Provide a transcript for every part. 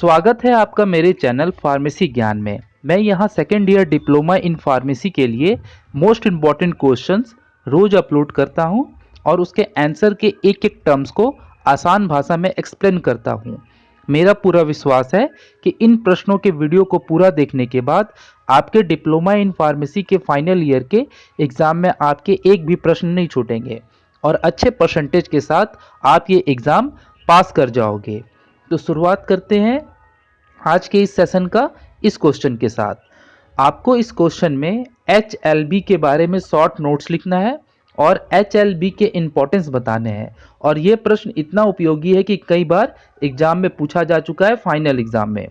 स्वागत है आपका मेरे चैनल फार्मेसी ज्ञान में। मैं यहाँ second year diploma in pharmacy के लिए मोस्ट इम्पॉर्टेंट क्वेश्चंस रोज अपलोड करता हूँ और उसके आंसर के एक एक टर्म्स को आसान भाषा में एक्सप्लेन करता हूँ। मेरा पूरा विश्वास है कि इन प्रश्नों के वीडियो को पूरा देखने के बाद आपके डिप्लोमा इन फार्मेसी के फाइनल ईयर के एग्ज़ाम में आपके एक भी प्रश्न नहीं छूटेंगे और अच्छे परसेंटेज के साथ आप ये एग्ज़ाम पास कर जाओगे। तो शुरुआत करते हैं आज के इस सेशन का इस क्वेश्चन के साथ। आपको इस क्वेश्चन में HLB के बारे में शॉर्ट नोट्स लिखना है और HLB के इम्पोर्टेंस बताने हैं। और ये प्रश्न इतना उपयोगी है कि कई बार एग्जाम में पूछा जा चुका है, फाइनल एग्जाम में।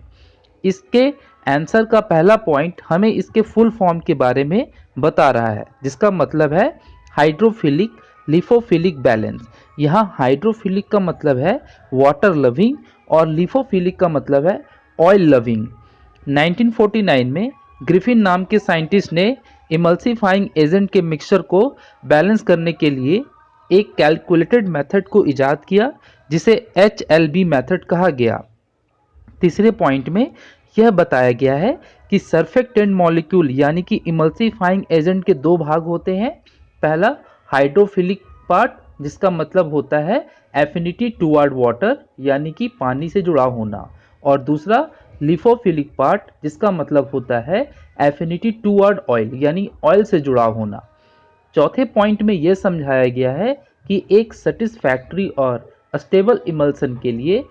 इसके आंसर का पहला पॉइंट हमें इसके फुल फॉर्म के बारे में बता रहा है, जिसका मतलब है हाइड्रोफिलिक लिफोफिलिक बैलेंस। यहाँ हाइड्रोफिलिक का मतलब है वाटर लविंग और लिफोफिलिक का मतलब है ऑयल लविंग। 1949 में ग्रिफिन नाम के साइंटिस्ट ने इमल्सिफाइंग एजेंट के मिक्सचर को बैलेंस करने के लिए एक कैलकुलेटेड मेथड को इजाद किया, जिसे HLB मेथड कहा गया। तीसरे पॉइंट में यह बताया गया है कि सरफेक्टेंट मॉलिक्यूल यानी कि इमल्सिफाइंग एजेंट के दो भाग होते हैं। पहला हाइड्रोफिलिक पार्ट, जिसका मतलब होता है एफिनिटी टुवर्ड वाटर यानी कि पानी से जुड़ा होना, और दूसरा लिफोफिलिक पार्ट, जिसका मतलब होता है एफिनिटी टुवर्ड ऑयल यानी ऑयल से जुड़ा होना। चौथे पॉइंट में यह समझाया गया है कि एक सेटिस्फैक्ट्री और स्टेबल इमल्सन के लिए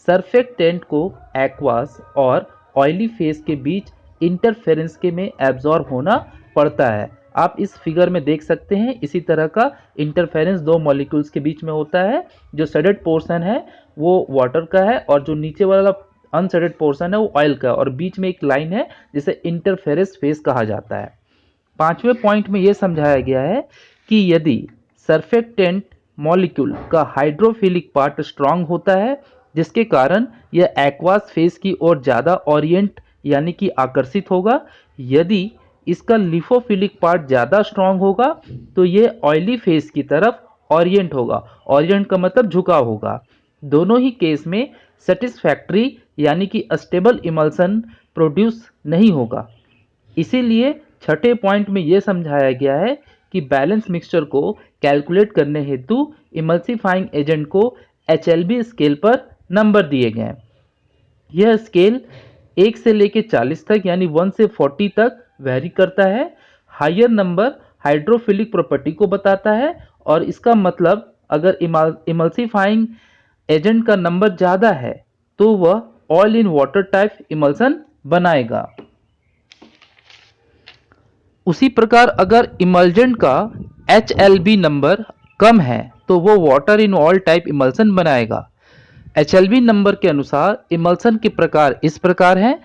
सरफेक्टेंट को एक्वास और ऑयली फेस के बीच इंटरफेरेंस के में एब्जॉर्ब होना पड़ता है। आप इस फिगर में देख सकते हैं, इसी तरह का इंटरफेरेंस दो मॉलिक्यूल्स के बीच में होता है। जो शेडेड पोर्शन है वो वाटर का है और जो नीचे वाला अनशेडेड पोर्शन है वो ऑयल का है, और बीच में एक लाइन है जिसे इंटरफेरेंस फेस कहा जाता है। पांचवें पॉइंट में यह समझाया गया है कि यदि सरफेक्टेंट मॉलिक्यूल का हाइड्रोफिलिक पार्ट स्ट्रांग होता है, जिसके कारण यह एक्वास फेस की ओर ज़्यादा ओरिएंट यानी कि आकर्षित होगा। यदि इसका लिफोफिलिक पार्ट ज़्यादा स्ट्रांग होगा तो ये ऑयली फेस की तरफ ओरिएंट होगा। ओरिएंट का मतलब झुकाव होगा। दोनों ही केस में सेटिस्फैक्ट्री यानी कि स्टेबल इमल्सन प्रोड्यूस नहीं होगा। इसीलिए छठे पॉइंट में यह समझाया गया है कि बैलेंस मिक्सचर को कैलकुलेट करने हेतु इमल्सिफाइंग एजेंट को HLB स्केल पर नंबर दिए गए। यह स्केल 1 से लेकर 40 तक यानी 1 से 40 तक वेरी करता है। हायर नंबर हाइड्रोफिलिक प्रॉपर्टी को बताता है, और इसका मतलब अगर इमल्सिफाइंग एजेंट का नंबर ज़्यादा है तो वह oil in water type emulsion बनाएगा। उसी प्रकार अगर इमल्जेंट का HLB नंबर कम है तो वो water in oil type emulsion बनाएगा। HLB नंबर के अनुसार इमल्सन के प्रकार इस प्रकार हैं।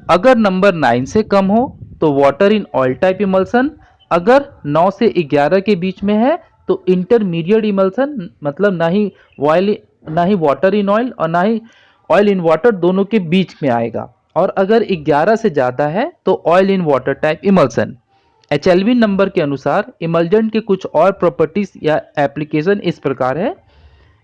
अगर नंबर 9 से कम हो तो water in oil type emulsion, अगर 9 से 11 के बीच में है तो इंटरमीडिएट इमल्सन, मतलब ना ही वाटर इन ऑयल और ना ही ऑयल इन वाटर, दोनों के बीच में आएगा। और अगर 11 से ज़्यादा है तो oil in water type emulsion. HLB number के अनुसार इमल्जेंट के कुछ और प्रॉपर्टीज या एप्लीकेशन इस प्रकार है।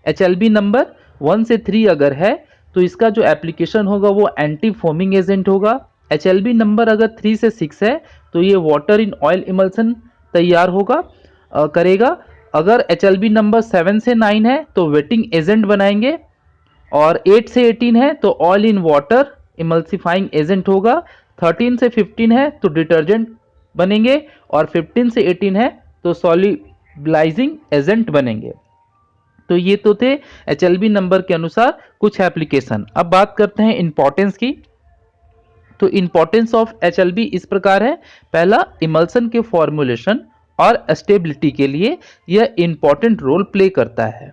HLB नंबर 1 से 3 अगर है तो इसका जो एप्लीकेशन होगा वो एंटी फोमिंग एजेंट होगा। HLB नंबर अगर 3 से 6 है तो ये वाटर इन ऑयल इमल्सन तैयार करेगा। अगर HLB नंबर 7 से 9 है तो वेटिंग एजेंट बनाएंगे, और 8 से 18 है तो oil in water emulsifying agent होगा। 13 से 15 है तो डिटर्जेंट बनेंगे, और 15 से 18 है तो सॉल्युबलाइजिंग एजेंट बनेंगे। तो ये तो थे HLB नंबर के अनुसार कुछ एप्लीकेशन। अब बात करते हैं इंपॉर्टेंस की। तो इंपॉर्टेंस ऑफ HLB इस प्रकार है। पहला, इमल्सन के फॉर्मुलेशन और स्टेबिलिटी के लिए यह इंपॉर्टेंट रोल प्ले करता है।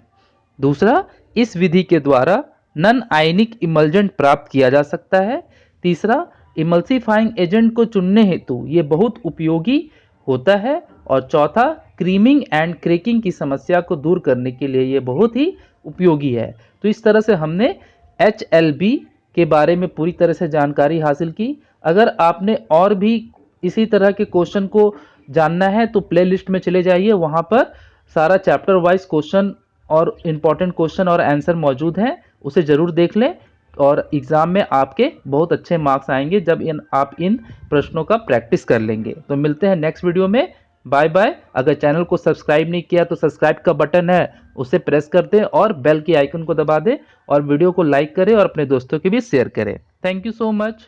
दूसरा, इस विधि के द्वारा नॉन आयनिक इमल्जेंट प्राप्त किया जा सकता है। तीसरा, इमल्सिफाइंग एजेंट को चुनने हेतु ये बहुत उपयोगी होता है। और चौथा, क्रीमिंग एंड क्रेकिंग की समस्या को दूर करने के लिए ये बहुत ही उपयोगी है। तो इस तरह से हमने HLB के बारे में पूरी तरह से जानकारी हासिल की। अगर आपने और भी इसी तरह के क्वेश्चन को जानना है तो प्लेलिस्ट में चले जाइए, वहाँ पर सारा चैप्टर वाइज क्वेश्चन और इम्पॉर्टेंट क्वेश्चन और आंसर मौजूद हैं, उसे ज़रूर देख लें। और एग्ज़ाम में आपके बहुत अच्छे मार्क्स आएंगे जब आप इन प्रश्नों का प्रैक्टिस कर लेंगे। तो मिलते हैं नेक्स्ट वीडियो में। Bye bye. अगर चैनल को सब्सक्राइब नहीं किया तो सब्सक्राइब का बटन है उसे प्रेस कर दें और बेल की आइकन को दबा दें और वीडियो को लाइक करें और अपने दोस्तों के भी शेयर करें। Thank you so much.